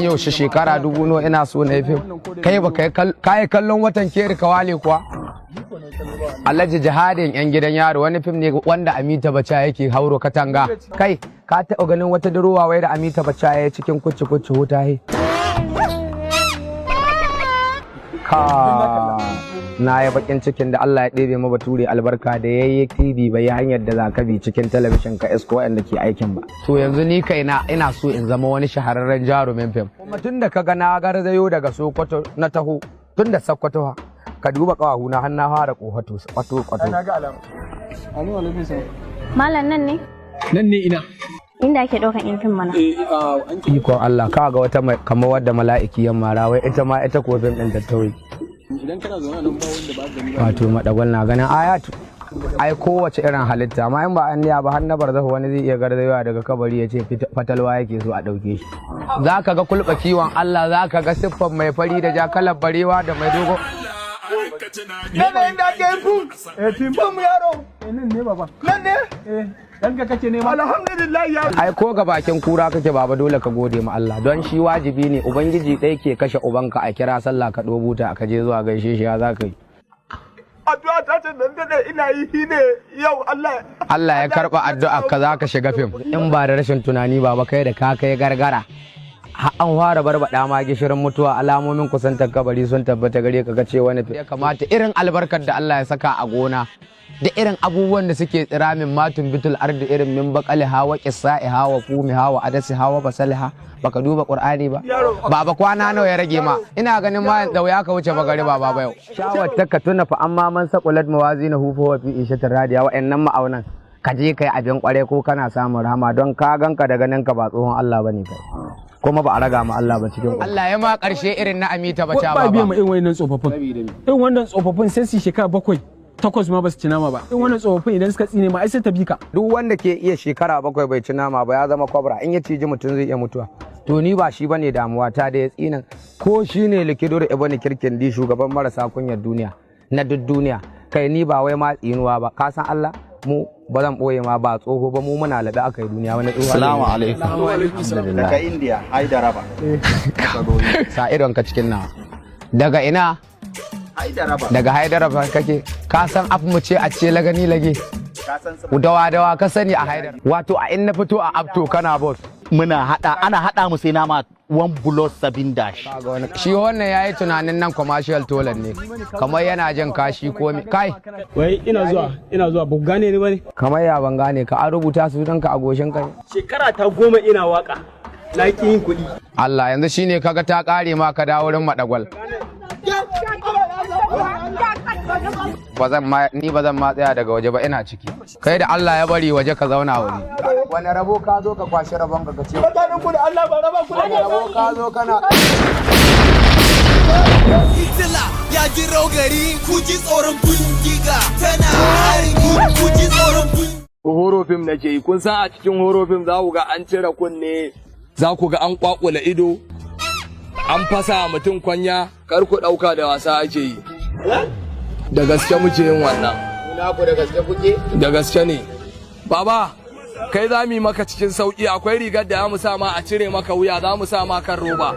yaushe shekara 2000 ina so na fim kai ba kai kallon watan keri kawale kuwa Alhaji jihadin yan gidan yaro wani fim ne wanda Amita Bacha yake hauro katanga kai ka taɓa ganin wata durowa wai da Amita Bacha ya cikin kucci huta he ka na yi bakin cikin da Allah ya ɗebe ma bature albarka da yayi TV bai hanyar da za ka bi cikin talabishin ka isko wanda ke aikin ba to yanzu ni kaina ina so in zama wani shahararren jarumin fim kuma tun da kaga na garzayo daga Sokoto na taho tun da Sokoto ka duba kawahu na hannu fara kofato kwato na ga alama Malam nan ne ina inda ake ɗaukan in fim mana ikon Allah ka ga wata kamar wadda mala'iki yan mara wai ita ma ita ko fim din tattauri idan kana zaune nan ba wanda ba gani wato madagwal na ganin ayatu ai kowace irin halitta amma in ba an niya ba har na barzahu wani zai iya garzayowa daga kabari ya ce fatalwa yake so a ɗauke shi za ka ga kulɓa kiwon Allah za ka ga siffan mai fari da ja kalar barewa da mai dogo yanayin da ake yi fim mu yaro nan ne baba nan ne dan ka kace ne ma alhamdulillah ya ai ko ga bakin kura kake baba dole ka gode ma Allah don shi wajibi ne ubangiji ɗaya ke kashe ubanka a kira sallah ka dobuta ka je zuwa gaishe shi ya za ka yi addu'a ta ce nan da ina yi ne yau Allah ya karba addu'a ka za ka shiga fim in ba da rashin tunani baba kai da ka kai gargara an fara barbaɗa ma gishirin mutuwa alamomin kusantar kabari sun tabbata gare ka ga ce wani ya kamata irin albarkar da Allah ya saka a gona da irin abubuwan da suke tsira min matun bitul ardi irin min bakali hawa qissa'i hawa fumi hawa adasi hawa basaliha baka duba qur'ani ba baba kwana nawa ya rage ma ina ganin ma da wuya ka wuce bagare baba yau shawar ta ka tuna fa amma man saqulat mawazinahu fa wa fi ishatir radiya wa'annan ma'aunan ka je kai abin kware ko kana samun rahama don ka ganka da ganin ka ba tsohon Allah bane kai kuma ba a raga ma Allah ba cikin Allah ya ma karshe irin na Amita Bacha ba biya ma irin wannan tsofaffin irin wannan tsofaffin sai su shekara 7-8 ma ba su ci nama ba irin wannan tsofaffin idan suka tsine ma ai sai ta bika duk wanda ke iya shekara 7 bai ci nama ba ya zama kwabra in ya ciji mutum zai iya mutuwa to ni ba shi bane damuwa ta da ya tsinan ko shine likidur ibn kirkindi shugaban marasa kunyar duniya na duk duniya kai ni ba wai ma tsinuwa ba ka san Allah mu ba zan boye ma ba tsoho ba mu muna labe aka yi duniya wani tsoho assalamu alaikum daga India Hyderabad sa idon ka cikin nawa daga ina Hyderabad daga Hyderabad kake ka san af mu ce a ce lagani lage dawa ka sani a Hyderabad wato a in na fito a abto kana boss ana hada mu sai nama 1 blood 7 dash shi wannan yayi tunanin nan commercial tolan ne kamar yana jin kashi ko kai wai ina zuwa ba gane ni bane kamar ya ban gane ka an rubuta su dan ka a goshin kai shekara ta 10 ina waka na ki yin kuɗi Allah yanzu shine kaga ta kare ma ka dawo wurin madagwal ba zan ma tsaya daga waje ba ina ciki kai da Allah ya bari waje ka zauna wuri wani rabo ka zo ka kwashi rabon ka ce tsakanin ku da Allah ba raba ku wani rabo ka zo kana Fitila ya ji rogari ku ji tsoron bindiga tana harbi ku ji tsoron horo fim nake yi kun san a cikin horo fim za ku ga an cire kunne za ku ga an kwakula ido an fasa mutum kwanya kar ku dauka da wasa ake yi da gaske muke yin wannan ina ku da gaske kuke da gaske ne baba kai za mu yi maka cikin sauki akwai rigar da za mu sa ma a cire maka wuya za mu sa ma kan roba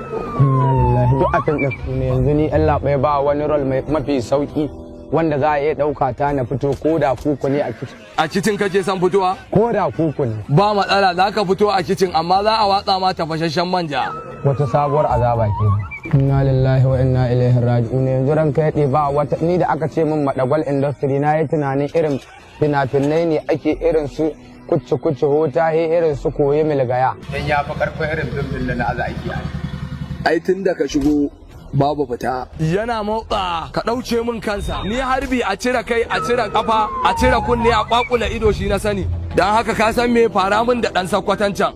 duk a kan ne yanzu ni Allah bai ba wani rol mafi sauki wanda za a iya dauka ta na fito ko da kuku ne a kicin kake san fitowa ko da kuku ne ba matsala za ka fito a kicin amma za a watsa ma tafashashen manja wata sabuwar azaba ke inna lillahi wa inna ilaihi raji'un yanzu ranka ya ba wata ni da aka ce min madagwal industry na yi tunanin irin fina-finai ne ake irin su kucce hota irin su koyi milgaya dan ya fa karfin irin bimbin da na aza aiki ai tun da ka shigo babu fita yana motsa ka ɗauce min kansa ni harbi a cire kai a cire kafa a cire kunne a kwakula ido shi na sani dan haka ka san me fara min da dan sakwatancan